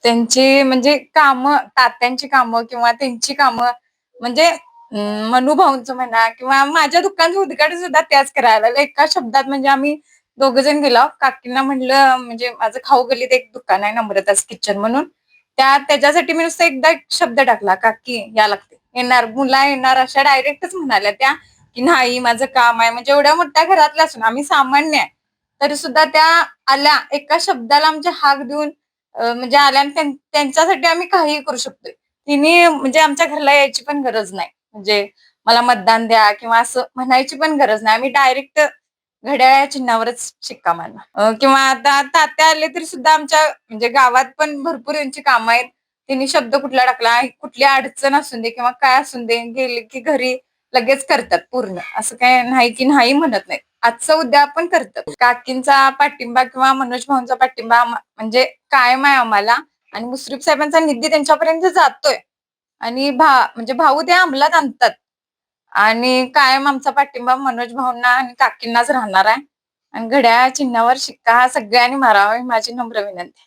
त्यांची म्हणजे कामं, तात्यांची कामं किंवा त्यांची कामं म्हणजे मनूभाऊंचं म्हणा किंवा माझ्या दुकानचं उद्घाटन सुद्धा त्याच करायला लागल्या. एका शब्दात म्हणजे आम्ही दोघं गेलो. काकींना म्हणलं म्हणजे माझं खाऊ गल्लीत एक दुकान आहे नम्रताच किचन म्हणून. त्याच्यासाठी मी नुसता एकदा एक शब्द टाकला, "काकी या लागते." येणार, मुला येणार अशा डायरेक्टच म्हणाल्या त्या, की "नाही माझं काम आहे." म्हणजे एवढ्या मोठ्या घरातल्या असून आम्ही सामान्य आहे. तरी सुद्धा त्या आल्या एका शब्दाला आमचे हाक देऊन म्हणजे आल्या आणि त्यांच्यासाठी आम्ही काहीही करू शकतोय. तिने म्हणजे आमच्या घरला यायची पण गरज नाही. म्हणजे मला मतदान द्या किंवा असं म्हणायची पण गरज नाही. आम्ही डायरेक्ट घड्याळ्या चिन्हावरच शिक्का मारला. किंवा आता तात्या आले तरी सुद्धा आमच्या म्हणजे गावात पण भरपूर यांची कामं आहेत. त्यांनी शब्द कुठला टाकला, कुठली अडचण असून दे किंवा काय असून दे, गेले की घरी लगेच करतात पूर्ण. असं काय नाही की नाही म्हणत नाहीत. आजचं उद्या आपण करतात. काकींचा पाठिंबा किंवा मनोज भाऊंचा पाठिंबा म्हणजे कायम आहे आम्हाला आणि मुश्रीफ साहेबांचा निधी त्यांच्यापर्यंत जातोय आणि म्हणजे भाऊ ते अंमलात आणतात आणि कायम आमचा पाठिंबा मनोज भाऊंना आणि काकींनाच राहणार आहे आणि घड्याळ चिन्हावर शिक्का हा सगळ्यांनी मारावा ही माझी नम्र विनंती.